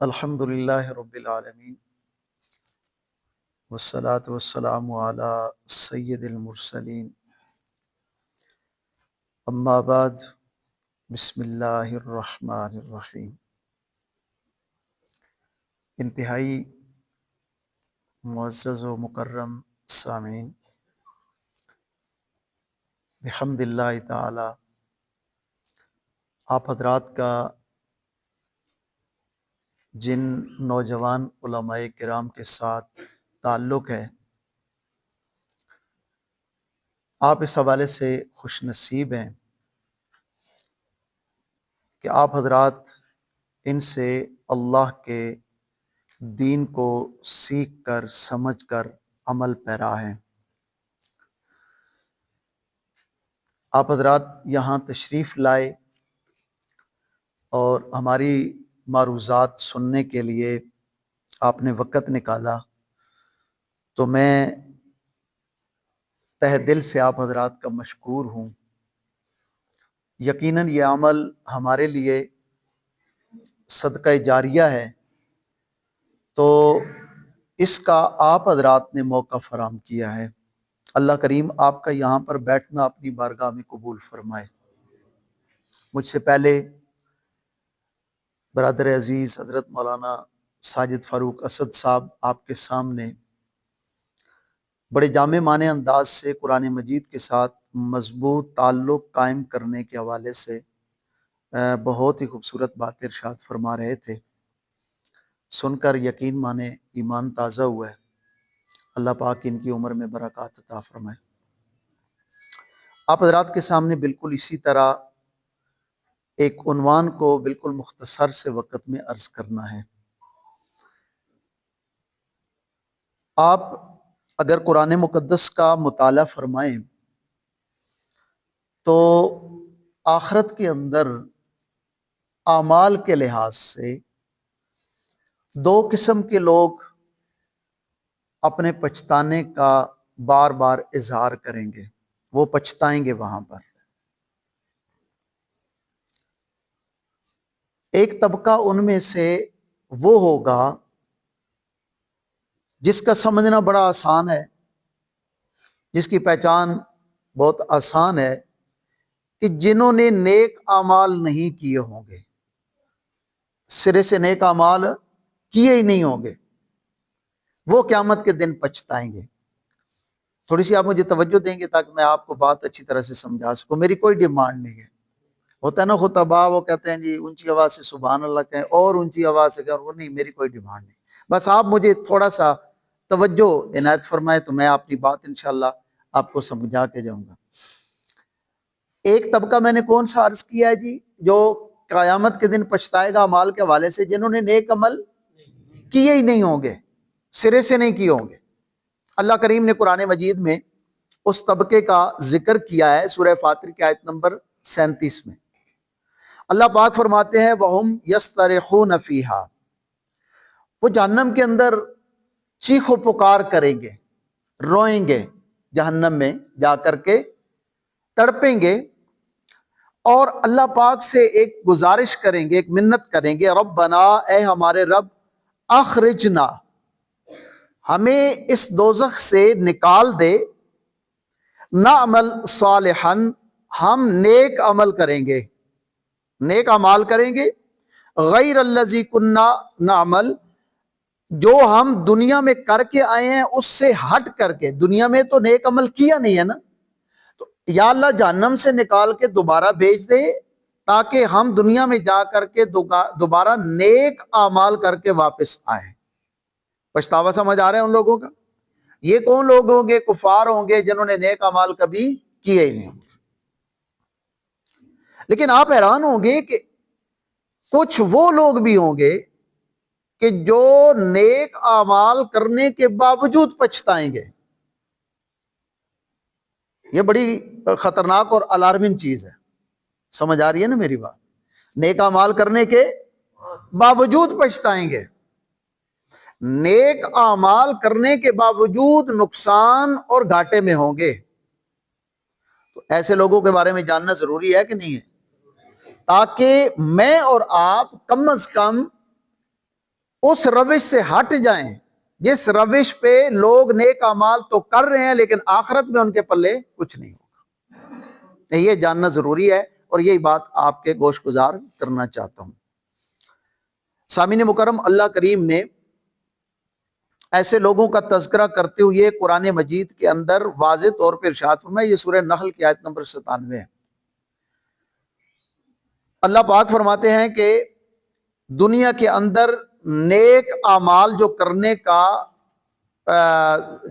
الحمدللہ رب العالمین والصلاة والسلام علی سید المرسلین اما بعد بسم اللہ الرحمن الرحیم۔ انتہائی معزز و مکرم سامعین، بحمد اللہ تعالی آپ حضرات کا جن نوجوان علماء کرام کے ساتھ تعلق ہے، آپ اس حوالے سے خوش نصیب ہیں کہ آپ حضرات ان سے اللہ کے دین کو سیکھ کر سمجھ کر عمل پیرا ہیں۔ آپ حضرات یہاں تشریف لائے اور ہماری معروضات سننے کے لیے آپ نے وقت نکالا، تو میں تہ دل سے آپ حضرات کا مشکور ہوں۔ یقیناً یہ عمل ہمارے لیے صدقہ جاریہ ہے، تو اس کا آپ حضرات نے موقع فراہم کیا ہے۔ اللہ کریم آپ کا یہاں پر بیٹھنا اپنی بارگاہ میں قبول فرمائے۔ مجھ سے پہلے برادر عزیز حضرت مولانا ساجد فاروق اسد صاحب آپ کے سامنے بڑے جامع معنی انداز سے قرآن مجید کے ساتھ مضبوط تعلق قائم کرنے کے حوالے سے بہت ہی خوبصورت بات ارشاد فرما رہے تھے۔ سن کر یقین مانے ایمان تازہ ہوا ہے۔ اللہ پاک ان کی عمر میں برکات عطا فرمائے۔ آپ حضرات کے سامنے بالکل اسی طرح ایک عنوان کو بالکل مختصر سے وقت میں عرض کرنا ہے۔ آپ اگر قرآن مقدس کا مطالعہ فرمائیں تو آخرت کے اندر اعمال کے لحاظ سے دو قسم کے لوگ اپنے پچھتانے کا بار بار اظہار کریں گے، وہ پچھتائیں گے وہاں پر۔ ایک طبقہ ان میں سے وہ ہوگا جس کا سمجھنا بڑا آسان ہے، جس کی پہچان بہت آسان ہے، کہ جنہوں نے نیک اعمال نہیں کیے ہوں گے، سرے سے نیک اعمال کیے ہی نہیں ہوں گے، وہ قیامت کے دن پچھتائیں گے۔ تھوڑی سی آپ مجھے توجہ دیں گے تاکہ میں آپ کو بات اچھی طرح سے سمجھا سکوں۔ میری کوئی ڈیمانڈ نہیں ہے۔ ہوتا ہے نا خطبہ، وہ کہتے ہیں جی اونچی آواز سے سبحان اللہ کہیں اور اونچی آواز سے کہیں، وہ نہیں، میری کوئی ڈیمانڈ نہیں۔ بس آپ مجھے تھوڑا سا توجہ عنایت فرمائے تو میں اپنی بات انشاءاللہ آپ کو سمجھا کے جاؤں گا۔ ایک طبقہ میں نے کون سا عرض کیا ہے جی؟ جو قیامت کے دن پچھتائے گا اعمال کے حوالے سے، جنہوں نے نیک عمل کیے ہی نہیں ہوں گے، سرے سے نہیں کیے ہوں گے۔ اللہ کریم نے قرآن مجید میں اس طبقے کا ذکر کیا ہے سورہ فاطر کی آیت نمبر 37 میں۔ اللہ پاک فرماتے ہیں وَهُمْ يَسْتَرِخُونَ فِيهَا، وہ جہنم کے اندر چیخ و پکار کریں گے، روئیں گے، جہنم میں جا کر کے تڑپیں گے، اور اللہ پاک سے ایک گزارش کریں گے، ایک منت کریں گے، ربنا، اے ہمارے رب، اخرجنا، ہمیں اس دوزخ سے نکال دے، نعمل صالحا، ہم نیک عمل کریں گے، نیک اعمال کریں گے، غیر الذی کننا نعمل، جو ہم دنیا میں کر کے آئے ہیں اس سے ہٹ کر کے۔ دنیا میں تو نیک عمل کیا نہیں ہے نا، تو یا اللہ جہنم سے نکال کے دوبارہ بھیج دے تاکہ ہم دنیا میں جا کر کے دوبارہ نیک اعمال کر کے واپس آئیں۔ پچھتاوا سمجھ آ رہا ہے ان لوگوں کا؟ یہ کون لوگ ہوں گے؟ کفار ہوں گے جنہوں نے نیک اعمال کبھی کیے ہی نہیں۔ لیکن آپ حیران ہوں گے کہ کچھ وہ لوگ بھی ہوں گے کہ جو نیک اعمال کرنے کے باوجود پچھتائیں گے۔ یہ بڑی خطرناک اور الارمنگ چیز ہے۔ سمجھ آ رہی ہے نا میری بات؟ نیک اعمال کرنے کے باوجود پچھتائیں گے، نیک اعمال کرنے کے باوجود نقصان اور گھاٹے میں ہوں گے۔ تو ایسے لوگوں کے بارے میں جاننا ضروری ہے کہ نہیں ہے؟ تاکہ میں اور آپ کم از کم اس روش سے ہٹ جائیں جس روش پہ لوگ نیک اعمال تو کر رہے ہیں لیکن آخرت میں ان کے پلے کچھ نہیں ہوگا۔ یہ جاننا ضروری ہے اور یہی بات آپ کے گوش گزار کرنا چاہتا ہوں۔ سامعین مکرم، اللہ کریم نے ایسے لوگوں کا تذکرہ کرتے ہوئے قرآن مجید کے اندر واضح طور پر ارشاد فرمایا، یہ سورہ نحل کی آیت نمبر 97 ہے۔ اللہ پاک فرماتے ہیں کہ دنیا کے اندر نیک اعمال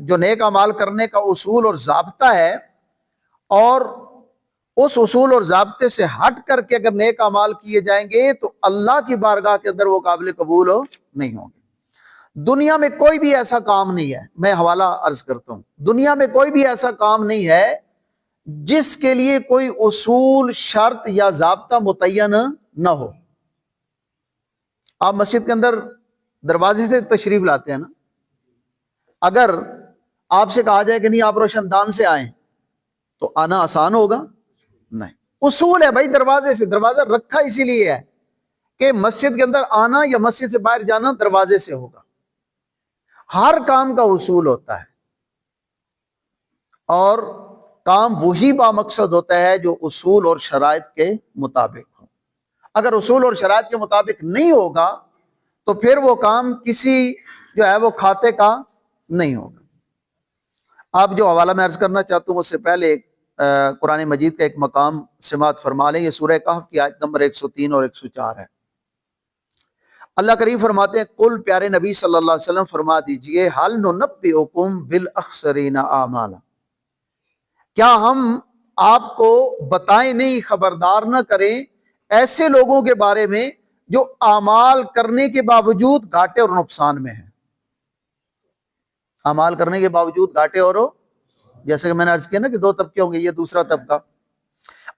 جو نیک اعمال کرنے کا اصول اور ضابطہ ہے، اور اس اصول اور ضابطے سے ہٹ کر کے اگر نیک اعمال کیے جائیں گے تو اللہ کی بارگاہ کے اندر وہ قابل قبول نہیں ہوں گے۔ دنیا میں کوئی بھی ایسا کام نہیں ہے، میں حوالہ عرض کرتا ہوں، دنیا میں کوئی بھی ایسا کام نہیں ہے جس کے لیے کوئی اصول، شرط یا ضابطہ متعین نہ ہو۔ آپ مسجد کے اندر دروازے سے تشریف لاتے ہیں نا، اگر آپ سے کہا جائے کہ نہیں آپ روشن دان سے آئیں تو آنا آسان ہوگا؟ نہیں۔ اصول ہے بھائی، دروازے سے، دروازہ رکھا اسی لیے ہے کہ مسجد کے اندر آنا یا مسجد سے باہر جانا دروازے سے ہوگا۔ ہر کام کا اصول ہوتا ہے اور کام وہی بامقصد ہوتا ہے جو اصول اور شرائط کے مطابق ہو۔ اگر اصول اور شرائط کے مطابق نہیں ہوگا تو پھر وہ کام کسی جو ہے وہ کھاتے کا نہیں ہوگا۔ آپ جو حوالہ میں عرض کرنا چاہتا ہوں اس سے پہلے قرآن مجید کا ایک مقام سماعت فرما لیں۔ یہ سورہ کہف کی آیت نمبر 103 اور 104 ہے۔ اللہ کریم فرماتے ہیں، قل پیارے نبی صلی اللہ علیہ وسلم فرما دیجئے، هل ننبئکم بالاخسرین اعمالا، کیا ہم آپ کو بتائیں نہیں، خبردار نہ کریں ایسے لوگوں کے بارے میں جو اعمال کرنے کے باوجود گھاٹے اور نقصان میں ہیں۔ اعمال کرنے کے باوجود گھاٹے اور جیسے کہ میں نے عرض کیا نا کہ دو طبقے ہوں گے، یہ دوسرا طبقہ،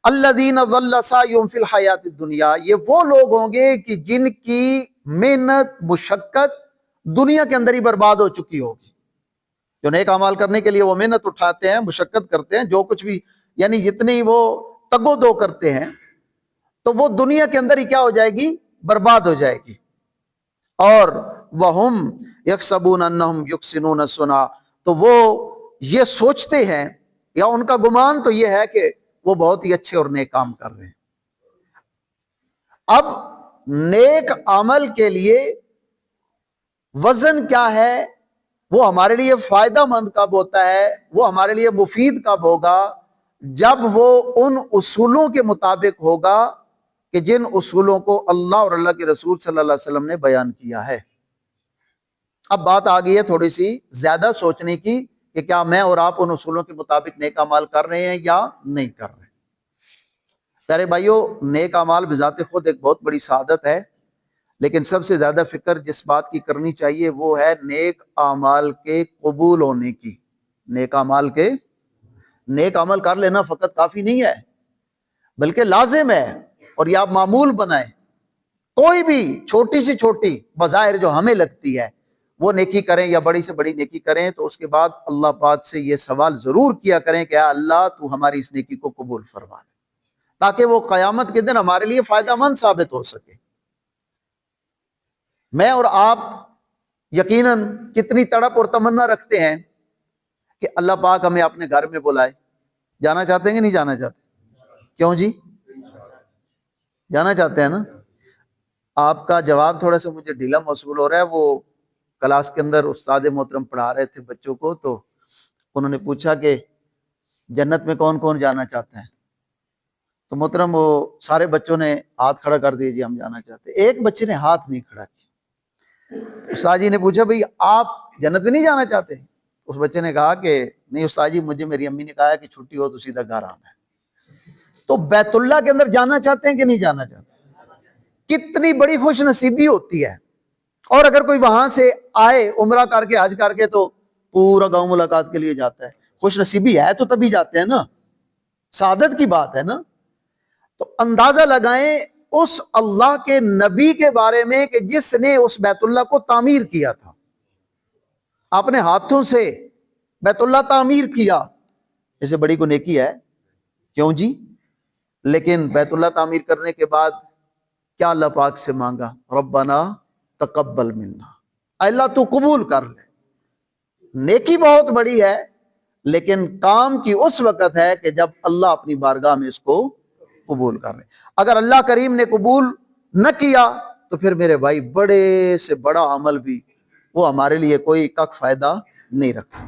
الذین ضل سعیہم فی الحیات الدنیا، یہ وہ لوگ ہوں گے کہ جن کی محنت، مشقت دنیا کے اندر ہی برباد ہو چکی ہوگی۔ جو نیک اعمال کرنے کے لیے وہ محنت اٹھاتے ہیں، مشقت کرتے ہیں، جو کچھ بھی یعنی جتنی وہ تگ و دو کرتے ہیں تو وہ دنیا کے اندر ہی کیا ہو جائے گی؟ برباد ہو جائے گی۔ اور وَهُمْ يَحْسَبُونَ أَنَّهُمْ يُحْسِنُونَ صُنْعًا، تو وہ یہ سوچتے ہیں یا ان کا گمان تو یہ ہے کہ وہ بہت ہی اچھے اور نیک کام کر رہے ہیں۔ اب نیک عمل کے لیے وزن کیا ہے؟ وہ ہمارے لیے فائدہ مند کب ہوتا ہے، وہ ہمارے لیے مفید کب ہوگا؟ جب وہ ان اصولوں کے مطابق ہوگا کہ جن اصولوں کو اللہ اور اللہ کے رسول صلی اللہ علیہ وسلم نے بیان کیا ہے۔ اب بات آ گئی ہے تھوڑی سی زیادہ سوچنے کی کہ کیا میں اور آپ ان اصولوں کے مطابق نیک اعمال کر رہے ہیں یا نہیں کر رہے ہیں۔ پیارے بھائیو، نیک اعمال بذات خود ایک بہت بڑی سعادت ہے، لیکن سب سے زیادہ فکر جس بات کی کرنی چاہیے وہ ہے نیک اعمال کے قبول ہونے کی۔ نیک عمل کر لینا فقط کافی نہیں ہے بلکہ لازم ہے، اور یہ آپ معمول بنائیں۔ کوئی بھی چھوٹی سے چھوٹی بظاہر جو ہمیں لگتی ہے وہ نیکی کریں یا بڑی سے بڑی نیکی کریں تو اس کے بعد اللہ پاک سے یہ سوال ضرور کیا کریں کہ اے اللہ تو ہماری اس نیکی کو قبول فرما لے، تاکہ وہ قیامت کے دن ہمارے لیے فائدہ مند ثابت ہو سکے۔ میں اور آپ یقیناً کتنی تڑپ اور تمنا رکھتے ہیں کہ اللہ پاک ہمیں اپنے گھر میں بلائے۔ جانا چاہتے ہیں کہ نہیں جانا چاہتے؟ کیوں جی؟ جانا چاہتے ہیں نا؟ آپ کا جواب تھوڑا سا مجھے ڈھیلا موصول ہو رہا ہے۔ وہ کلاس کے اندر استاد محترم پڑھا رہے تھے بچوں کو، تو انہوں نے پوچھا کہ جنت میں کون کون جانا چاہتا ہے؟ تو محترم وہ سارے بچوں نے ہاتھ کھڑا کر دیا، جی ہم جانا چاہتے ہیں۔ ایک بچے نے ہاتھ نہیں کھڑا کیا۔ استاد جی نے پوچھا بھئی آپ جنت میں نہیں جانا چاہتے؟ اس بچے نے کہا کہ نہیں استاد جی، مجھے میری امی نے کہا ہے کہ چھٹی ہو تو سیدھا گھر آنا ہے۔ تو بیت اللہ کے اندر جانا چاہتے ہیں کہ نہیں جانا چاہتے؟ کتنی بڑی خوش نصیبی ہوتی ہے۔ اور اگر کوئی وہاں سے آئے عمرہ کر کے، حج کر کے، تو پورا گاؤں ملاقات کے لیے جاتا ہے۔ خوش نصیبی ہے تو تبھی جاتے ہیں نا، سعادت کی بات ہے نا۔ تو اندازہ لگائیں اس اللہ کے نبی کے بارے میں کہ جس نے اس بیت اللہ کو تعمیر کیا تھا، اپنے ہاتھوں سے بیت اللہ تعمیر کیا، اسے بڑی کو نیکی ہے؟ کیوں جی؟ لیکن بیت اللہ تعمیر کرنے کے بعد کیا اللہ پاک سے مانگا؟ ربنا تقبل منا، اللہ تو قبول کر لے۔ نیکی بہت بڑی ہے، لیکن کام کی اس وقت ہے کہ جب اللہ اپنی بارگاہ میں اس کو قبول کر لے۔ اگر اللہ کریم نے قبول نہ کیا تو پھر میرے بھائی بڑے سے بڑا عمل بھی وہ ہمارے لیے کوئی کک فائدہ نہیں رکھتا۔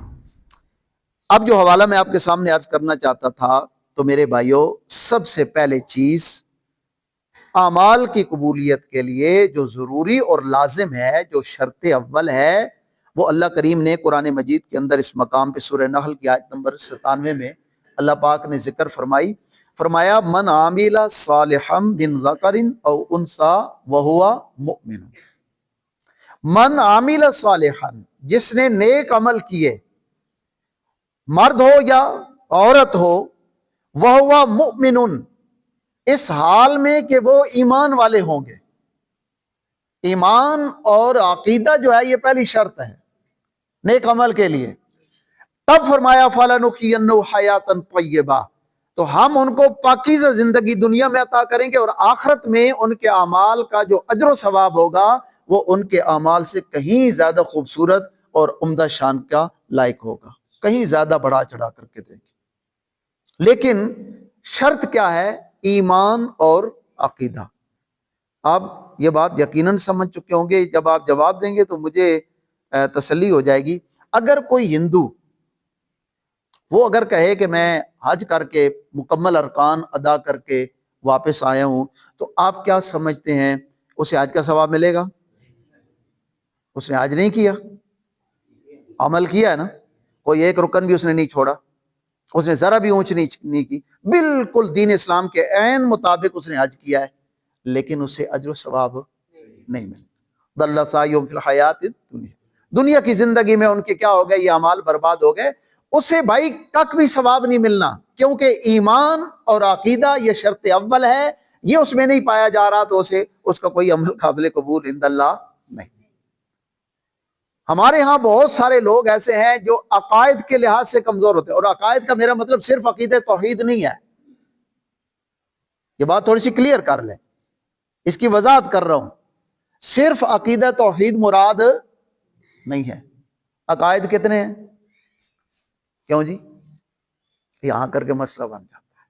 اب جو حوالہ میں آپ کے سامنے عرض کرنا چاہتا تھا، تو میرے بھائیوں سب سے پہلے چیز اعمال کی قبولیت کے لیے جو ضروری اور لازم ہے، جو شرط اول ہے، وہ اللہ کریم نے قرآن مجید کے اندر اس مقام پہ سورہ نحل کی آیت نمبر 97 میں اللہ پاک نے ذکر فرمایا من عامل صالحا من ذکر او انثی وہو مؤمن۔ من عامل صالحا، جس نے نیک عمل کیے، مرد ہو یا عورت ہو، وہو مؤمن، اس حال میں کہ وہ ایمان والے ہوں گے۔ ایمان اور عقیدہ جو ہے یہ پہلی شرط ہے نیک عمل کے لیے۔ تب فرمایا فَلَنُحْيِيَنَّهُ حَيَاةً طَيِّبَةً، تو ہم ان کو پاکیزہ زندگی دنیا میں عطا کریں گے، اور آخرت میں ان کے اعمال کا جو اجر و ثواب ہوگا وہ ان کے اعمال سے کہیں زیادہ خوبصورت اور عمدہ شان کا لائق ہوگا، کہیں زیادہ بڑھا چڑھا کر کے دیں گے۔ لیکن شرط کیا ہے؟ ایمان اور عقیدہ۔ آپ یہ بات یقیناً سمجھ چکے ہوں گے، جب آپ جواب دیں گے تو مجھے تسلی ہو جائے گی۔ اگر کوئی ہندو وہ اگر کہے کہ میں حج کر کے مکمل ارکان ادا کر کے واپس آیا ہوں، تو آپ کیا سمجھتے ہیں اسے حج کا ثواب ملے گا؟ اس نے حج نہیں کیا، عمل کیا ہے نا، کوئی ایک رکن بھی اس نے نہیں چھوڑا، اس نے ذرا بھی اونچ نیچ نہیں کی، بالکل دین اسلام کے عین مطابق اس نے حج کیا ہے، لیکن اسے اجر و ثواب نہیں ملے۔ ضل سعیہم فی الحیات الدنیا، دنیا کی زندگی میں ان کے کیا ہو گئے؟ یہ اعمال برباد ہو گئے، اسے بھائی کک بھی ثواب نہیں ملنا، کیونکہ ایمان اور عقیدہ یہ شرط اول ہے، یہ اس میں نہیں پایا جا رہا تو اس کا کوئی عمل قابل قبول عند اللہ نہیں۔ ہمارے ہاں بہت سارے لوگ ایسے ہیں جو عقائد کے لحاظ سے کمزور ہوتے ہیں، اور عقائد کا میرا مطلب صرف عقیدہ توحید نہیں ہے، یہ بات تھوڑی سی کلیئر کر لیں، اس کی وضاحت کر رہا ہوں۔ صرف عقیدہ توحید مراد نہیں ہے، عقائد کتنے ہیں؟ کیوں جی؟ یہاں کر کے مسئلہ بن جاتا ہے۔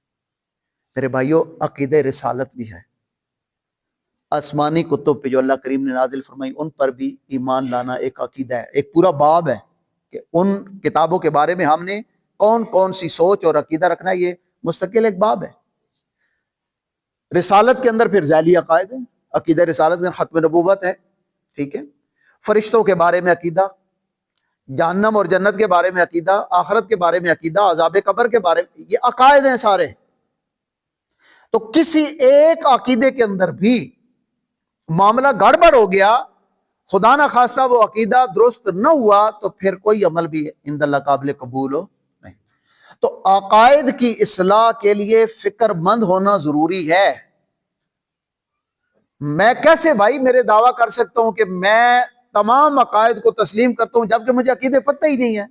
میرے بھائیوں عقیدہ رسالت بھی ہے، آسمانی کتب پہ جو اللہ کریم نے نازل فرمائی ان پر بھی ایمان لانا ایک عقیدہ ہے، ایک پورا باب ہے کہ ان کتابوں کے بارے میں ہم نے کون کون سی سوچ اور عقیدہ رکھنا ہے، یہ مستقل ایک باب ہے۔ رسالت کے اندر پھر ذیلی عقائد ہے، عقیدہ رسالت میں ختم نبوت ہے، ٹھیک ہے، فرشتوں کے بارے میں عقیدہ، جہنم اور جنت کے بارے میں عقیدہ، آخرت کے بارے میں عقیدہ، عذاب قبر کے بارے میں، یہ عقائد ہیں سارے۔ تو کسی ایک عقیدے کے اندر بھی معاملہ گڑبڑ ہو گیا، خدا نہ خواستہ وہ عقیدہ درست نہ ہوا، تو پھر کوئی عمل بھی عند اللہ قابل قبول ہو نہیں۔ تو عقائد کی اصلاح کے لیے فکر مند ہونا ضروری ہے۔ میں کیسے بھائی میرے دعویٰ کر سکتا ہوں کہ میں تمام عقائد کو تسلیم کرتا ہوں جبکہ مجھے عقیدے پتہ ہی نہیں ہے؟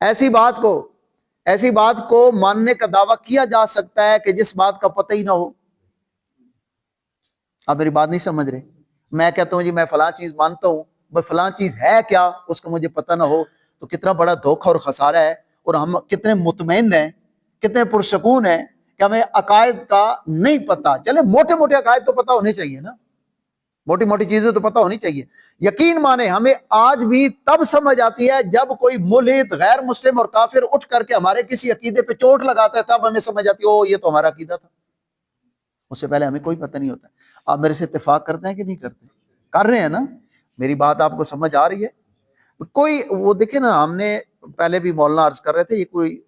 ایسی بات کو ماننے کا دعویٰ کیا جا سکتا ہے کہ جس بات کا پتہ ہی نہ ہو۔ آپ میری بات نہیں سمجھ رہے؟ میں کہتا ہوں جی میں فلاں چیز مانتا ہوں، بس فلاں چیز ہے کیا اس کا مجھے پتہ نہ ہو، تو کتنا بڑا دھوکہ اور خسارہ ہے، اور ہم کتنے مطمئن ہیں، کتنے پرسکون ہیں کہ ہمیں عقائد کا نہیں پتہ۔ چلے موٹے موٹے عقائد تو پتہ ہونے چاہیے نا، موٹی موٹی چیزیں تو پتہ ہونی چاہیے۔ یقین مانے ہمیں آج بھی تب سمجھ آتی ہے جب کوئی ملحد غیر مسلم اور کافر اٹھ کر کے ہمارے کسی عقیدے پہ چوٹ لگاتا ہے، تب ہمیں سمجھ آتی ہے او یہ تو ہمارا عقیدہ تھا، اس سے پہلے ہمیں کوئی پتہ نہیں ہوتا۔ آپ میرے سے اتفاق کرتے ہیں کہ نہیں کرتے؟ کر رہے ہیں نا؟ میری بات آپ کو سمجھ آ رہی ہے؟ کوئی وہ دیکھیں نا، ہم نے پہلے بھی مولانا عرض کر رہے تھے، یہ کوئی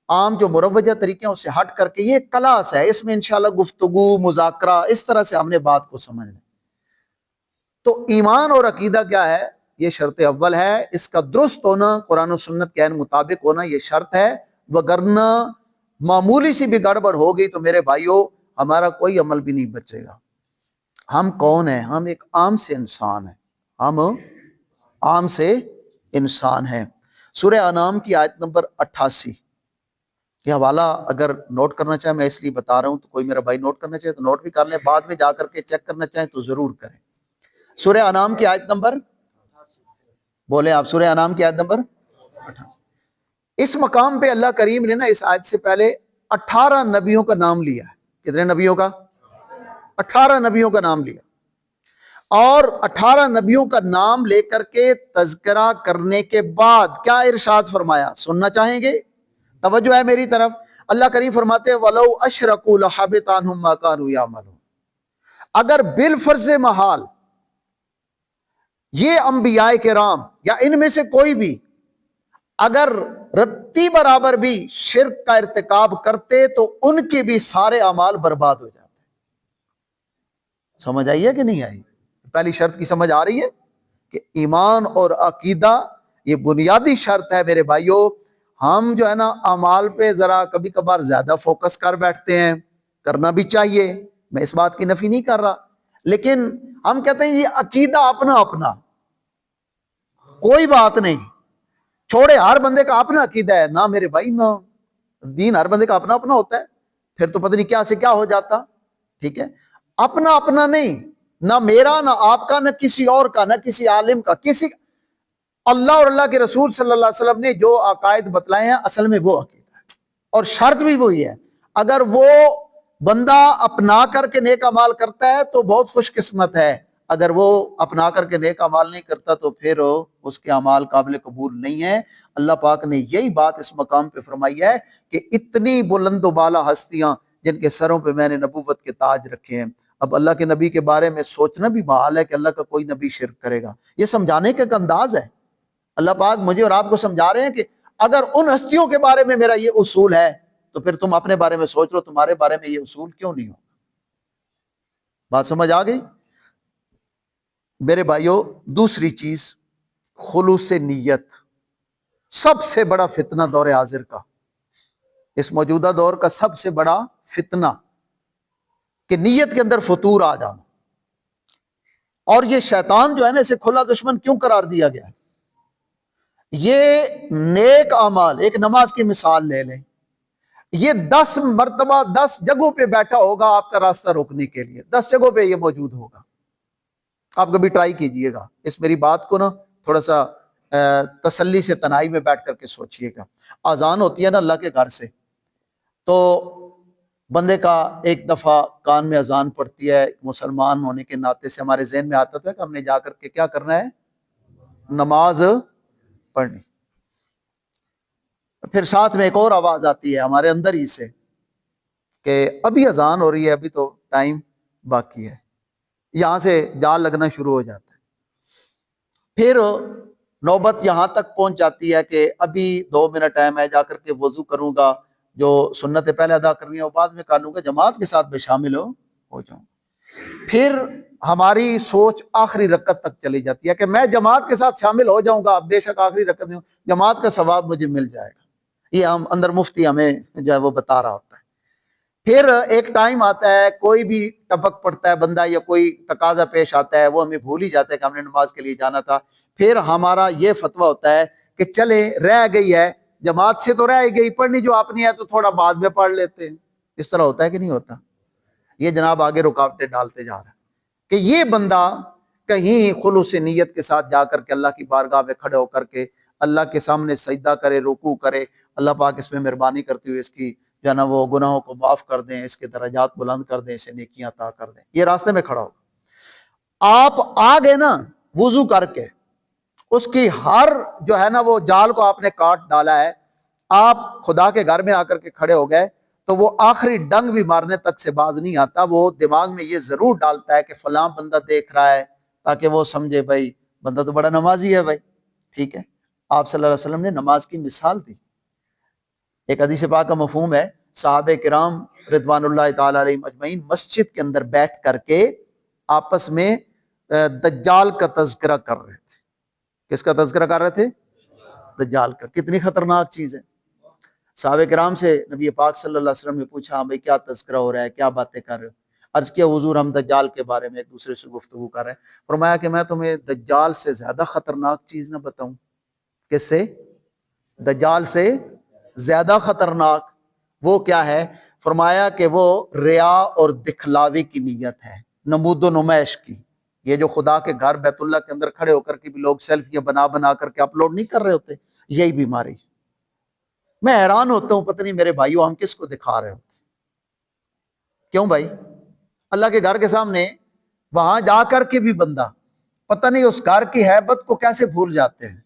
عام جو مروجہ طریقے ہیں اس سے ہٹ کر کے یہ کلاس ہے، اس میں انشاءاللہ گفتگو مذاکرہ اس طرح سے ہم نے بات کو سمجھنا۔ تو ایمان اور عقیدہ کیا ہے؟ یہ شرط اول ہے، اس کا درست ہونا، قرآن و سنت کے عین مطابق ہونا یہ شرط ہے، وگرنہ معمولی سی بھی گڑبڑ ہو گئی تو میرے بھائیوں ہمارا کوئی عمل بھی نہیں بچے گا۔ ہم کون ہیں؟ ہم ایک عام سے انسان ہیں، ہم عام سے انسان ہیں۔ سورہ انعام کی آیت نمبر 88، یہ حوالہ اگر نوٹ کرنا چاہیں، میں اس لیے بتا رہا ہوں، تو کوئی میرا بھائی نوٹ کرنا چاہے تو نوٹ بھی کر لیں، بعد میں جا کر کے چیک کرنا چاہیں تو ضرور کریں۔ سورہ انعام کی آیت نمبر، بولے آپ، سورہ انعام کی آیت نمبر 18۔ اس مقام پہ اللہ کریم نے نا اس آیت سے پہلے 18 نبیوں کا نام لیا ہے۔ کتنے نبیوں کا؟ 18 نبیوں کا نام لیا، اور 18 نبیوں کا نام لے کر کے تذکرہ کرنے کے بعد کیا ارشاد فرمایا؟ سننا چاہیں گے؟ توجہ ہے میری طرف۔ اللہ کریم فرماتے ہیں وَلَوْ أَشْرَكُوا لَحَبِطَ عَنْهُمْ مَا كَانُوا يَعْمَلُونَ، اگر بالفرض محال یہ انبیاء کرام یا ان میں سے کوئی بھی اگر رتی برابر بھی شرک کا ارتکاب کرتے تو ان کے بھی سارے اعمال برباد ہو جاتے۔ سمجھ آئی ہے کہ نہیں آئی؟ پہلی شرط کی سمجھ آ رہی ہے کہ ایمان اور عقیدہ یہ بنیادی شرط ہے میرے بھائیوں۔ ہم جو ہے نا اعمال پہ ذرا کبھی کبھار زیادہ فوکس کر بیٹھتے ہیں، کرنا بھی چاہیے، میں اس بات کی نفی نہیں کر رہا، لیکن ہم کہتے ہیں یہ عقیدہ اپنا اپنا، کوئی بات نہیں، چھوڑے، ہر بندے کا اپنا عقیدہ ہے نا میرے بھائی، نا دین ہر بندے کا اپنا اپنا ہوتا ہے، پھر تو پتہ نہیں کیا سے کیا ہو جاتا۔ ٹھیک ہے، اپنا اپنا نہیں، نہ میرا نہ آپ کا نہ کسی اور کا نہ کسی عالم کا، کسی اللہ اور اللہ کے رسول صلی اللہ علیہ وسلم نے جو عقائد بتلائے ہیں اصل میں وہ عقیدہ ہے، اور شرط بھی وہی ہے۔ اگر وہ بندہ اپنا کر کے نیک اعمال کرتا ہے تو بہت خوش قسمت ہے، اگر وہ اپنا کر کے نیک اعمال نہیں کرتا تو پھر اس کے اعمال قابل قبول نہیں ہے۔ اللہ پاک نے یہی بات اس مقام پہ فرمائی ہے کہ اتنی بلند و بالا ہستیاں جن کے سروں پہ میں نے نبوت کے تاج رکھے ہیں۔ اب اللہ کے نبی کے بارے میں سوچنا بھی محال ہے کہ اللہ کا کوئی نبی شرک کرے گا، یہ سمجھانے کا ایک انداز ہے۔ اللہ پاک مجھے اور آپ کو سمجھا رہے ہیں کہ اگر ان ہستیوں کے بارے میں میرا یہ اصول ہے تو پھر تم اپنے بارے میں سوچ لو تمہارے بارے میں یہ اصول کیوں نہیں ہو۔ بات سمجھ آ گئی میرے بھائیوں؟ دوسری چیز خلوص نیت، سب سے بڑا فتنہ دور حاضر کا، اس موجودہ دور کا سب سے بڑا فتنہ کہ نیت کے اندر فطور آ جانا، اور یہ شیطان جو ہے نا اسے کھلا دشمن کیوں قرار دیا گیا ہے؟ یہ نیک اعمال، ایک نماز کی مثال لے لیں، یہ 10 مرتبہ 10 جگہوں پہ بیٹھا ہوگا آپ کا راستہ روکنے کے لیے، 10 جگہوں پہ یہ موجود ہوگا۔ آپ کبھی ٹرائی کیجئے گا، اس میری بات کو نا تھوڑا سا تسلی سے تنہائی میں بیٹھ کر کے سوچئے گا۔ اذان ہوتی ہے نا اللہ کے گھر سے، تو بندے کا ایک دفعہ کان میں اذان پڑتی ہے، مسلمان ہونے کے ناطے سے ہمارے ذہن میں آتا تھا کہ ہم نے جا کر کے کیا کرنا ہے؟ نماز پڑھنی۔ پھر ساتھ میں ایک اور آواز آتی ہے ہمارے اندر ہی سے کہ ابھی اذان ہو رہی ہے، ابھی تو ٹائم باقی ہے، یہاں سے جال لگنا شروع ہو جاتا ہے۔ پھر نوبت یہاں تک پہنچ جاتی ہے کہ ابھی 2 منٹ ٹائم ہے، جا کر کے وضو کروں گا، جو سنتیں پہلے ادا کرنی ہے وہ بعد میں کر لوں گا، جماعت کے ساتھ میں شامل ہو جاؤں۔ پھر ہماری سوچ آخری رکعت تک چلی جاتی ہے کہ میں جماعت کے ساتھ شامل ہو جاؤں گا، بے شک آخری رکعت میں جماعت کا ثواب مجھے مل جائے گا، یہ ہم اندر مفتی ہمیں جو ہے وہ بتا رہا ہوتا ہے۔ پھر ایک ٹائم آتا ہے، کوئی بھی ٹپک پڑتا ہے بندہ یا کوئی تقاضا پیش آتا ہے، وہ ہمیں بھول ہی جاتا ہے کہ ہم نے نماز کے لیے جانا تھا۔ پھر ہمارا یہ فتویٰ ہوتا ہے کہ چلے رہ گئی ہے، جماعت سے تو رہ گئی، پڑھنی جو اپنی ہے تو تھوڑا بعد میں پڑھ لیتے ہیں۔ اس طرح ہوتا ہے کہ نہیں ہوتا؟ یہ جناب آگے رکاوٹیں ڈالتے جا رہا ہے کہ یہ بندہ کہیں خلوص نیت کے ساتھ جا کر کے اللہ کی بارگاہ میں کھڑے ہو کر کے اللہ کے سامنے سجدہ کرے، رکوع کرے، اللہ پاک اس میں مہربانی کرتے ہوئے اس کی جو ہے نا وہ گناہوں کو معاف کر دیں، اس کے درجات بلند کر دیں، اسے نیکیاں عطا کر دیں، یہ راستے میں کھڑا ہوگا۔ آپ آ گئے نا وضو کر کے، اس کی ہر جو ہے نا وہ جال کو آپ نے کاٹ ڈالا ہے، آپ خدا کے گھر میں آ کر کے کھڑے ہو گئے تو وہ آخری ڈنگ بھی مارنے تک سے باز نہیں آتا، وہ دماغ میں یہ ضرور ڈالتا ہے کہ فلاں بندہ دیکھ رہا ہے، تاکہ وہ سمجھے بھائی بندہ تو بڑا نمازی ہے بھائی۔ ٹھیک ہے، آپ صلی اللہ علیہ وسلم نے نماز کی مثال دی۔ ایک حدیث پاک کا مفہوم ہے، صحابہ کرام رضوان اللہ تعالی علیہم اجمعین مسجد کے اندر بیٹھ کر کے آپس میں دجال کا تذکرہ کر رہے تھے۔ کس کا تذکرہ کر رہے تھے؟ دجال کا۔ کتنی خطرناک چیز ہے۔ صحابہ کرام سے نبی پاک صلی اللہ علیہ وسلم نے پوچھا بھائی کیا تذکرہ ہو رہا ہے، کیا باتیں کر رہے ہو؟ عرض کیا حضور ہم دجال کے بارے میں ایک دوسرے سے گفتگو کر رہے ہیں۔ فرمایا کہ میں تمہیں دجال سے زیادہ خطرناک چیز نہ بتاؤں؟ کس سے؟ دجال سے زیادہ خطرناک وہ کیا ہے؟ فرمایا کہ وہ ریا اور دکھلاوے کی نیت ہے، نمود و نمائش کی، یہ جو خدا کے گھر بیت اللہ کے اندر کھڑے ہو کر کے بھی لوگ سیلفیاں بنا بنا کر کے اپلوڈ نہیں کر رہے ہوتے، یہی بیماری۔ میں حیران ہوتا ہوں، پتہ نہیں میرے بھائیوں ہم کس کو دکھا رہے ہوتے؟ کیوں بھائی؟ اللہ کے گھر کے سامنے وہاں جا کر کے بھی بندہ پتہ نہیں اس گھر کی ہیبت کو کیسے بھول جاتے ہیں،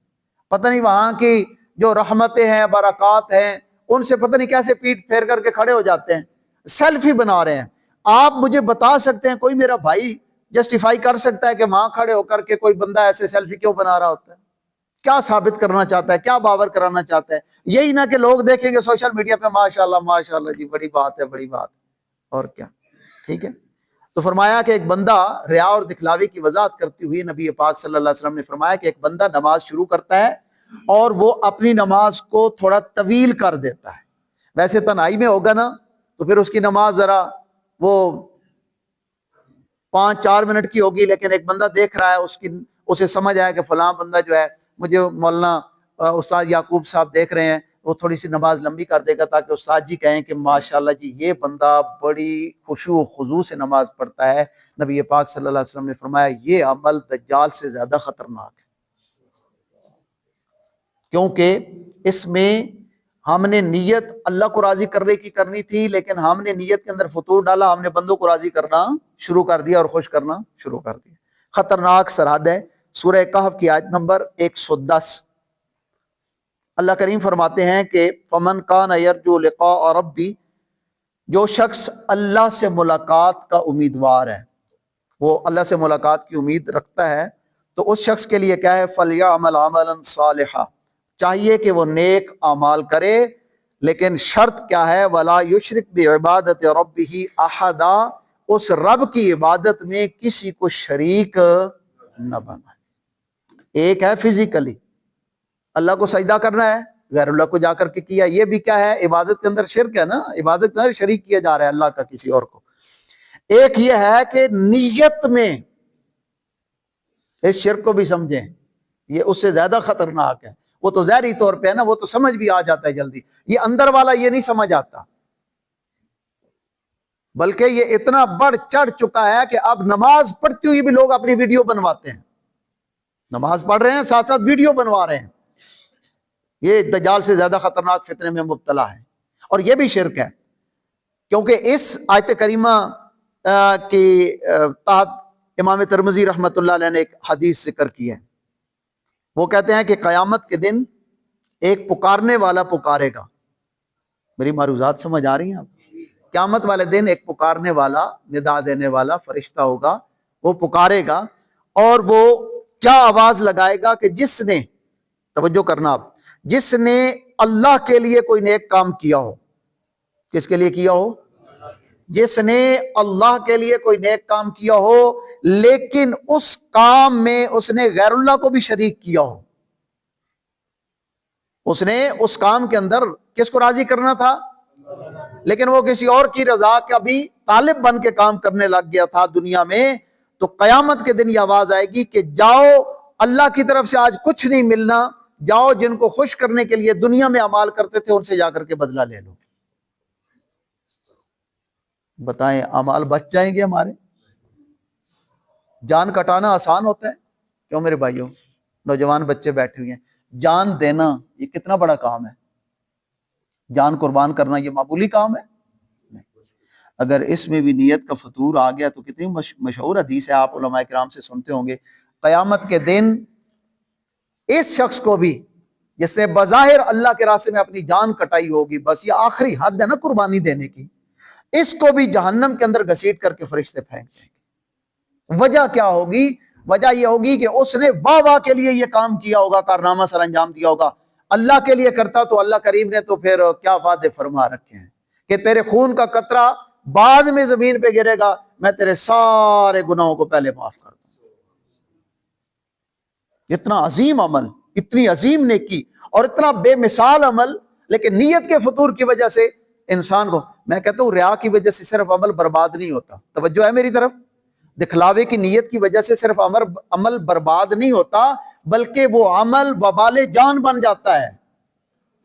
پتہ نہیں وہاں کی جو رحمتیں ہیں، برکات ہیں، ان سے پتہ نہیں کیسے پیٹ پھیر کر کے کھڑے ہو جاتے ہیں، سیلفی بنا رہے ہیں۔ آپ مجھے بتا سکتے ہیں، کوئی میرا بھائی جسٹیفائی کر سکتا ہے کہ وہاں کھڑے ہو کر کے کوئی بندہ ایسے سیلفی کیوں بنا رہا ہوتا ہے؟ کیا ثابت کرنا چاہتا ہے، کیا باور کرانا چاہتا ہے؟ یہی نہ کہ لوگ دیکھیں گے سوشل میڈیا پہ ماشاءاللہ ماشاءاللہ جی بڑی بات ہے، بڑی بات، اور کیا؟ ٹھیک ہے۔ تو فرمایا کہ ایک بندہ ریا اور دکھلاوے کی وضاحت کرتی ہوئی نبی پاک صلی اللہ علیہ وسلم نے فرمایا کہ ایک بندہ نماز شروع کرتا ہے اور وہ اپنی نماز کو تھوڑا طویل کر دیتا ہے۔ ویسے تنہائی میں ہوگا نا تو پھر اس کی نماز ذرا وہ 5-4 منٹ کی ہوگی، لیکن ایک بندہ دیکھ رہا ہے، اسے سمجھ آیا کہ فلاں بندہ جو ہے، مجھے مولانا استاد یعقوب صاحب دیکھ رہے ہیں، وہ تھوڑی سی نماز لمبی کر دے گا تاکہ استاد جی کہیں کہ ماشاءاللہ جی یہ بندہ بڑی خشوع و خضوع سے نماز پڑھتا ہے۔ نبی پاک صلی اللہ علیہ وسلم نے فرمایا یہ عمل دجال سے زیادہ خطرناک ہے، کیونکہ اس میں ہم نے نیت اللہ کو راضی کرنے کی کرنی تھی، لیکن ہم نے نیت کے اندر فطور ڈالا، ہم نے بندوں کو راضی کرنا شروع کر دیا اور خوش کرنا شروع کر دیا۔ خطرناک سرحد ہے۔ سورہ کہف کی آیت نمبر 110، اللہ کریم فرماتے ہیں کہ فمن کان یرجو لقاء ربی، جو شخص اللہ سے ملاقات کا امیدوار ہے، وہ اللہ سے ملاقات کی امید رکھتا ہے، تو اس شخص کے لیے کیا ہے؟ فلیعمل عملا صالحا، چاہیے کہ وہ نیک اعمال کرے، لیکن شرط کیا ہے؟ ولا یشرک بعبادت ربہ احدا، اس رب کی عبادت میں کسی کو شریک نہ بنائے۔ ایک ہے فزیکلی اللہ کو سجدہ کرنا ہے، غیر اللہ کو جا کر کے کیا، یہ بھی کیا ہے؟ عبادت کے اندر شرک ہے نا، عبادت کے اندر شریک کیا جا رہا ہے اللہ کا کسی اور کو۔ ایک یہ ہے کہ نیت میں اس شرک کو بھی سمجھیں، یہ اس سے زیادہ خطرناک ہے۔ وہ تو ظاہری طور پہ ہے نا، وہ تو سمجھ بھی آ جاتا ہے جلدی، یہ اندر والا یہ نہیں سمجھ آتا، بلکہ یہ اتنا بڑھ چڑھ چکا ہے کہ اب نماز پڑھتی ہوئی بھی لوگ اپنی ویڈیو بنواتے ہیں، نماز پڑھ رہے ہیں ساتھ ساتھ ویڈیو بنوا رہے ہیں۔ یہ دجال سے زیادہ خطرناک فتنے میں مبتلا ہے، اور یہ بھی شرک ہے، کیونکہ اس آیت کریمہ کی تحت امام ترمذی رحمۃ اللہ علیہ نے ایک حدیث ذکر کی ہے۔ وہ کہتے ہیں کہ قیامت کے دن ایک پکارنے والا پکارے گا۔ میری معروضات سمجھ آ رہی ہیں آپ؟ قیامت والے دن ایک پکارنے والا، ندا دینے والا فرشتہ ہوگا، وہ پکارے گا، اور وہ کیا آواز لگائے گا کہ جس نے، توجہ کرنا آپ، جس نے اللہ کے لیے کوئی نیک کام کیا ہو۔ کس کے لیے کیا ہو؟ جس نے اللہ کے لیے کوئی نیک کام کیا ہو، لیکن اس کام میں اس نے غیر اللہ کو بھی شریک کیا ہو۔ اس نے اس کام کے اندر کس کو راضی کرنا تھا؟ لیکن وہ کسی اور کی رضا کا بھی طالب بن کے کام کرنے لگ گیا تھا دنیا میں، تو قیامت کے دن یہ آواز آئے گی کہ جاؤ، اللہ کی طرف سے آج کچھ نہیں ملنا، جاؤ جن کو خوش کرنے کے لیے دنیا میں اعمال کرتے تھے ان سے جا کر کے بدلہ لے لو۔ بتائیں اعمال بچ جائیں گے ہمارے؟ جان کٹانا آسان ہوتا ہے؟ کیوں میرے بھائیوں؟ نوجوان بچے بیٹھے ہوئے ہیں، جان دینا یہ کتنا بڑا کام ہے، جان قربان کرنا یہ معمولی کام ہے نہیں۔ اگر اس میں بھی نیت کا فطور آ گیا تو کتنی مشہور حدیث ہے، آپ علماء کرام سے سنتے ہوں گے، قیامت کے دن اس شخص کو بھی جس نے بظاہر اللہ کے راستے میں اپنی جان کٹائی ہوگی، بس یہ آخری حد ہے نا قربانی دینے کی، اس کو بھی جہنم کے اندر گھسیٹ کر کے فرشتے پھینک دیں گے۔ وجہ کیا ہوگی؟ وجہ یہ ہوگی کہ اس نے واہ واہ کے لیے یہ کام کیا ہوگا، کارنامہ سر انجام دیا ہوگا۔ اللہ کے لیے کرتا تو اللہ کریم نے تو پھر کیا وعدے فرما رکھے ہیں کہ تیرے خون کا قطرہ بعد میں زمین پہ گرے گا، میں تیرے سارے گناہوں کو پہلے معاف کر دوں۔ اتنا عظیم عمل، اتنی عظیم نیکی اور اتنا بے مثال عمل، لیکن نیت کے فطور کی وجہ سے انسان کو، میں کہتا ہوں ریا کی وجہ سے صرف عمل برباد نہیں ہوتا، توجہ ہے میری طرف، دکھلاوے کی نیت کی وجہ سے صرف عمل برباد نہیں ہوتا، بلکہ وہ عمل وبال جان بن جاتا ہے،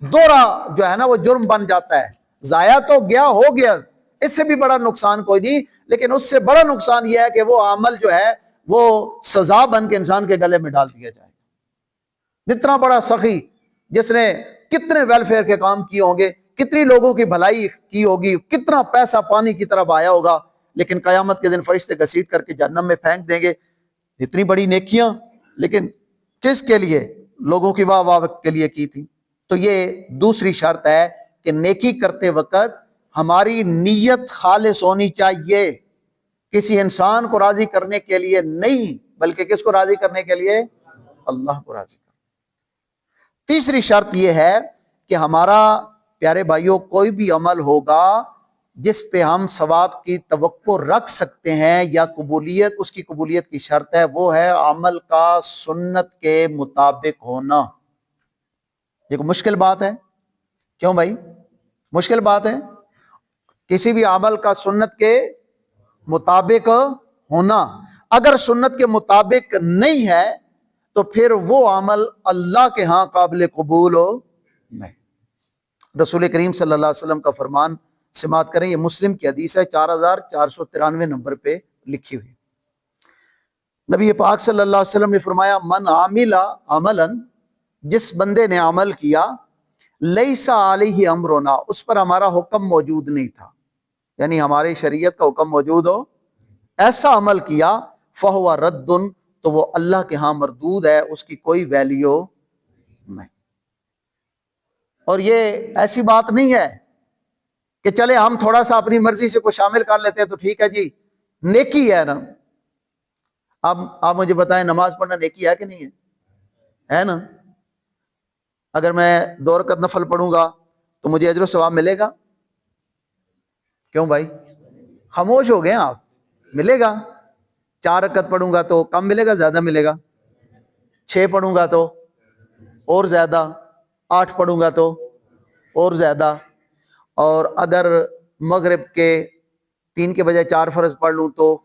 دوہرا جو ہے نا وہ جرم بن جاتا ہے۔ ضائع تو گیا ہو گیا، اس سے بھی بڑا نقصان کوئی نہیں، لیکن اس سے بڑا نقصان یہ ہے کہ وہ عمل جو ہے وہ سزا بن کے انسان کے گلے میں ڈال دیا جائے گا۔ جتنا بڑا سخی جس نے کتنے ویلفیئر کے کام کیے ہوں گے، کتنی لوگوں کی بھلائی کی ہوگی، کتنا پیسہ پانی کی طرف آیا ہوگا، لیکن قیامت کے دن فرشتے گھسیٹ کر کے جہنم میں پھینک دیں گے۔ اتنی بڑی نیکیاں لیکن کس کے لیے؟ لوگوں کی واہ واہ کے لیے کی تھی۔ تو یہ دوسری شرط ہے کہ نیکی کرتے وقت ہماری نیت خالص ہونی چاہیے، کسی انسان کو راضی کرنے کے لیے نہیں، بلکہ کس کو راضی کرنے کے لیے؟ اللہ کو راضی کرنے۔ تیسری شرط یہ ہے کہ ہمارا، پیارے بھائیوں، کوئی بھی عمل ہوگا جس پہ ہم ثواب کی توقع رکھ سکتے ہیں یا قبولیت، اس کی قبولیت کی شرط ہے، وہ ہے عمل کا سنت کے مطابق ہونا۔ یہ کوئی مشکل بات ہے؟ کیوں بھائی مشکل بات ہے؟ کسی بھی عمل کا سنت کے مطابق ہونا، اگر سنت کے مطابق نہیں ہے تو پھر وہ عمل اللہ کے ہاں قابل قبول ہو نہیں۔ رسول کریم صلی اللہ علیہ وسلم کا فرمان سماعت کریں، یہ مسلم کی حدیث ہے، 4493 نمبر پہ لکھی ہوئی۔ نبی پاک صلی اللہ علیہ وسلم نے فرمایا، من عامل عملا، جس بندے نے عمل کیا، لیسا علیہ امرنا، اس پر ہمارا حکم موجود نہیں تھا، یعنی ہماری شریعت کا حکم موجود ہو، ایسا عمل کیا، فہو رد، تو وہ اللہ کے ہاں مردود ہے، اس کی کوئی ویلیو نہیں۔ اور یہ ایسی بات نہیں ہے کہ چلے ہم تھوڑا سا اپنی مرضی سے کو شامل کر لیتے ہیں تو ٹھیک ہے جی، نیکی ہے نا۔ اب آپ مجھے بتائیں، نماز پڑھنا نیکی ہے کہ نہیں ہے نا؟ اگر میں 2 رکعت نفل پڑھوں گا تو مجھے اجر و ثواب ملے گا؟ کیوں بھائی خاموش ہو گئے آپ؟ ملے گا۔ 4 رکعت پڑھوں گا تو کم ملے گا، زیادہ ملے گا؟ 6 پڑھوں گا تو اور زیادہ، 8 پڑھوں گا تو اور زیادہ۔ اور اگر مغرب کے 3 کے بجائے 4 فرض پڑھ لوں تو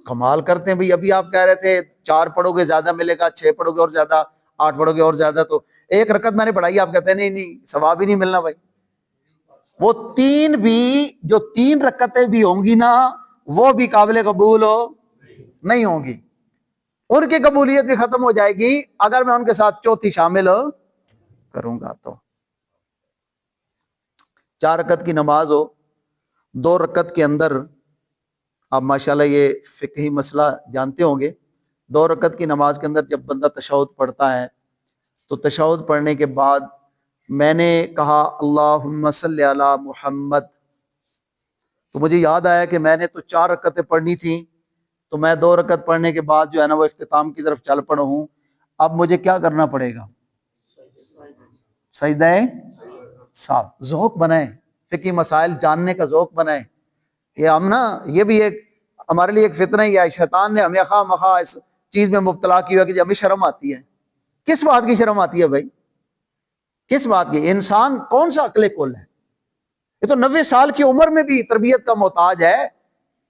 کمال کرتے ہیں بھئی۔ ابھی آپ کہہ رہے تھے 4 پڑھو گے زیادہ ملے گا، 6 پڑھو گے اور زیادہ، 8 پڑھو گے اور زیادہ، تو 1 رکعت میں نے پڑھائی، آپ کہتے ہیں نہیں ثواب ہی نہیں ملنا بھائی۔ وہ 3 بھی، جو 3 رکعتیں بھی ہوں گی نا، وہ بھی قابل قبول نہیں ہوں گی، ان کی قبولیت بھی ختم ہو جائے گی اگر میں ان کے ساتھ چوتھی شامل کروں گا تو۔ 4 رکعت کی نماز ہو، 2 رکعت کے اندر، آپ ماشاءاللہ یہ فقہی مسئلہ جانتے ہوں گے، 2 رکعت کی نماز کے اندر جب بندہ تشہد پڑھتا ہے تو تشہد پڑھنے کے بعد میں نے کہا اللہم صلی علی محمد، تو مجھے یاد آیا کہ میں نے تو 4 رکعتیں پڑھنی تھیں، تو میں 2 رکعت پڑھنے کے بعد جو ہے نا وہ اختتام کی طرف چل پڑا ہوں۔ اب مجھے کیا کرنا پڑے گا؟ سجدہ صاحب، ذوق بنائیں، فقہی مسائل جاننے کا ذوق بنائیں۔ یہ ہم نا، یہ بھی ایک ہمارے لیے ایک فتنہ ہی ہے، شیطان نے ہمیں خواہ مخواہ اس چیز میں مبتلا کیا کہ ہمیں شرم آتی ہے۔ کس بات کی شرم آتی ہے بھائی؟ کس بات کی؟ انسان کون سا عقل کل ہے؟ یہ تو 90 سال کی عمر میں بھی تربیت کا محتاج ہے،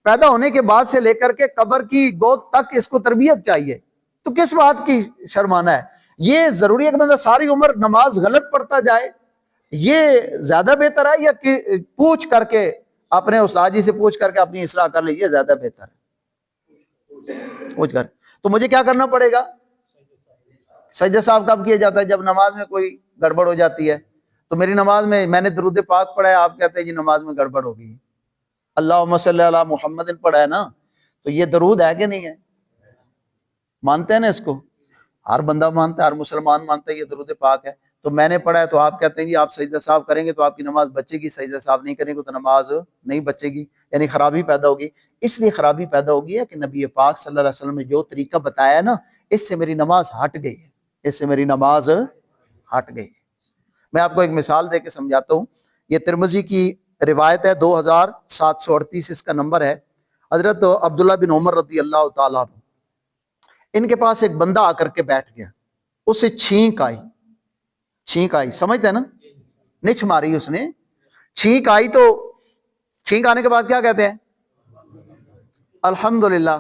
پیدا ہونے کے بعد سے لے کر کے قبر کی گود تک اس کو تربیت چاہیے، تو کس بات کی شرمانا ہے؟ یہ ضروری ہے کہ بندہ ساری عمر نماز غلط پڑھتا جائے؟ یہ زیادہ بہتر ہے یا کہ پوچھ کر کے اپنے استاد جی سے پوچھ کر کے اپنی اصلاح کر لے؟ یہ زیادہ بہتر ہے پوچھ کر۔ تو مجھے کیا کرنا پڑے گا؟ سجدہ صاحب کب کیا جاتا ہے؟ جب نماز میں کوئی گڑبڑ ہو جاتی ہے۔ تو میری نماز میں نے درود پاک پڑھا ہے، آپ کہتے ہیں جی نماز میں گڑبڑ ہو گئی، اللہم صلی علی محمد پڑھا ہے نا، تو یہ درود ہے کہ نہیں ہے؟ مانتے ہیں نا اس کو؟ ہر بندہ مانتا ہے، ہر مسلمان مانتا ہے یہ درود پاک ہے۔ تو میں نے پڑھا ہے تو آپ کہتے ہیں جی آپ سجدہ صاحب کریں گے تو آپ کی نماز بچے گی، سجدہ صاحب نہیں کریں گے تو نماز نہیں بچے گی، یعنی خرابی پیدا ہوگی۔ اس لیے خرابی پیدا ہوگی ہے کہ نبی پاک صلی اللہ علیہ وسلم نے جو طریقہ بتایا ہے نا، اس سے میری نماز ہٹ گئی ہے، اس سے میری نماز ہٹ گئی۔ میں آپ کو ایک مثال دے کے سمجھاتا ہوں۔ یہ ترمذی کی روایت ہے، 2738 اس کا نمبر ہے۔ حضرت عبداللہ بن عمر رضی اللہ تعالیٰ عنہ، ان کے پاس ایک بندہ آ کر کے بیٹھ گیا، اسے چھینک آئی، چھینک آئی، سمجھتے ہیں نا؟ نچھ ماری اس نے، چھینک آئی، تو چھینک آنے کے بعد کیا کہتے ہیں؟ الحمدللہ۔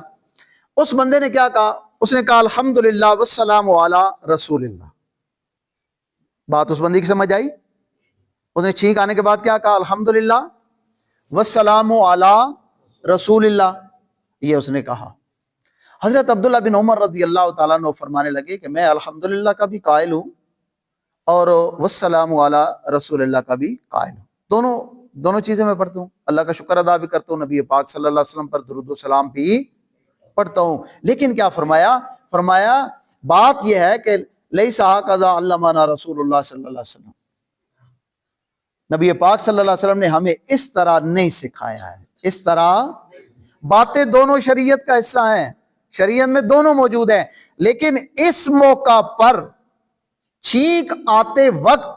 اس بندے نے کیا کہا؟ اس نے کہا الحمدللہ والسلام علی رسول اللہ۔ بات اس بندی کی سمجھ آئی؟ اس نے چھینک آنے کے بعد کیا کہا؟ الحمدللہ والسلام علی رسول اللہ، یہ اس نے کہا۔ حضرت عبداللہ بن عمر رضی اللہ تعالیٰ عنہ فرمانے لگے کہ میں الحمدللہ کا بھی قائل ہوں اور والسلام علی رسول اللہ کا بھی قائل ہوں، دونوں چیزیں میں پڑھتا ہوں، اللہ کا شکر ادا بھی کرتا ہوں، نبی پاک صلی اللہ علیہ وسلم پر درود و سلام بھی پڑھتا ہوں۔ لیکن کیا فرمایا بات یہ ہے کہ لیس ہکذا علمنا رسول اللہ صلی اللہ علیہ وسلم، نبی پاک صلی اللہ علیہ وسلم نے ہمیں اس طرح نہیں سکھایا ہے، اس طرح باتیں دونوں شریعت کا حصہ ہیں، شریعت میں دونوں موجود ہیں، لیکن اس موقع پر چھینک آتے وقت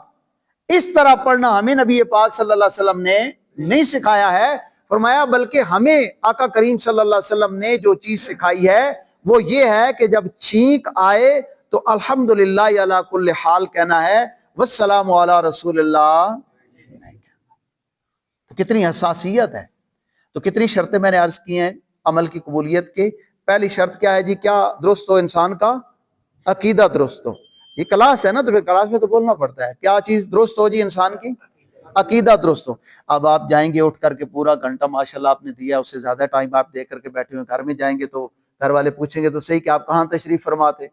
اس طرح پڑھنا ہمیں نبی پاک صلی اللہ علیہ وسلم نے نہیں سکھایا ہے۔ فرمایا بلکہ ہمیں آقا کریم صلی اللہ علیہ وسلم نے جو چیز سکھائی ہے وہ یہ ہے کہ جب چھینک آئے تو الحمدللہ علی کل حال کہنا ہے، والسلام علی رسول اللہ نہیں کہنا۔ تو کتنی حساسیت ہے، تو کتنی شرطیں میں نے عرض کی ہیں عمل کی قبولیت کے۔ پہلی شرط کیا ہے جی؟ کیا درست ہو انسان کا عقیدہ درست ہو۔ یہ کلاس ہے نا، تو پھر کلاس میں تو بولنا پڑتا ہے کیا چیز درست ہو جی؟ انسان کی عقیدہ درست ہو۔ اب آپ جائیں گے اٹھ کر کے پورا گھنٹہ ماشاءاللہ آپ نے دیا، اس سے زیادہ ٹائم آپ دے کر کے بیٹھے ہوئے، گھر میں جائیں گے تو گھر والے پوچھیں گے تو صحیح کہ آپ کہاں تشریف فرماتے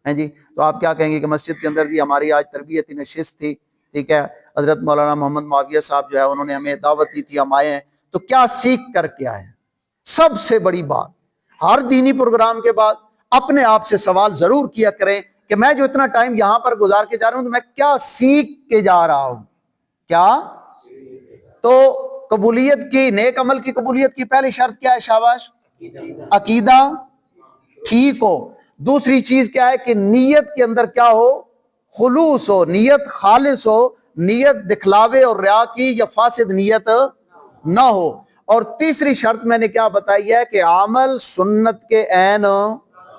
ہیں جی؟ تو آپ کیا کہیں گے کہ مسجد کے اندر جی ہماری آج تربیتی نشست تھی، ٹھیک ہے، حضرت مولانا محمد معاویہ صاحب جو ہے انہوں نے ہمیں دعوت دی تھی، ہم آئے ہیں، تو کیا سیکھ کر کے آئے ہیں؟ سب سے بڑی بات، ہر دینی پروگرام کے بعد اپنے آپ سے سوال ضرور کیا کریں کہ میں جو اتنا ٹائم یہاں پر گزار کے جا رہا ہوں تو میں کیا سیکھ کے جا رہا ہوں؟ کیا؟ تو قبولیت کی، نیک عمل کی قبولیت کی پہلی شرط کیا ہے؟ شاباش، عقیدہ ٹھیک ہو۔ دوسری چیز کیا ہے کہ نیت کے اندر کیا ہو؟ خلوص ہو، نیت خالص ہو، نیت دکھلاوے اور ریا کی یا فاسد نیت نہ ہو۔ اور تیسری شرط میں نے کیا بتائی ہے کہ عمل سنت کے عین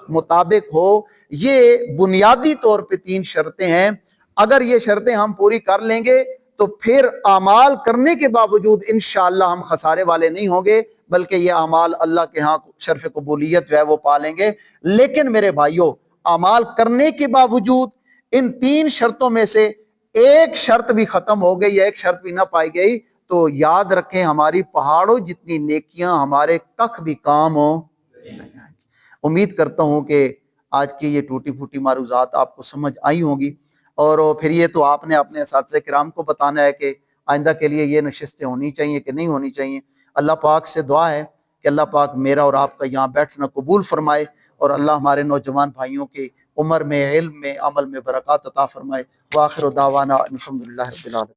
مطابق ہو۔ یہ بنیادی طور پہ 3 شرطیں ہیں، اگر یہ شرطیں ہم پوری کر لیں گے تو پھر اعمال کرنے کے باوجود انشاءاللہ ہم خسارے والے نہیں ہوں گے، بلکہ یہ اعمال اللہ کے ہاں شرف قبولیت جو ہے وہ پالیں گے۔ لیکن میرے بھائیوں، اعمال کرنے کے باوجود ان 3 شرطوں میں سے ایک شرط بھی ختم ہو گئی یا ایک شرط بھی نہ پائی گئی تو یاد رکھیں ہماری پہاڑوں جتنی نیکیاں ہمارے کخ بھی کام نہیں آئیں گی۔ امید کرتا ہوں کہ آج کی یہ ٹوٹی پھوٹی معروضات آپ کو سمجھ آئی ہوں گی، اور پھر یہ تو آپ نے اپنے اساتذہ کرام کو بتانا ہے کہ آئندہ کے لیے یہ نشستیں ہونی چاہیے کہ نہیں ہونی چاہیے۔ اللہ پاک سے دعا ہے کہ اللہ پاک میرا اور آپ کا یہاں بیٹھنا قبول فرمائے، اور اللہ ہمارے نوجوان بھائیوں کے عمر میں، علم میں، عمل میں برکات عطا فرمائے۔ وآخر دعوانا الحمدللہ رب العالمین۔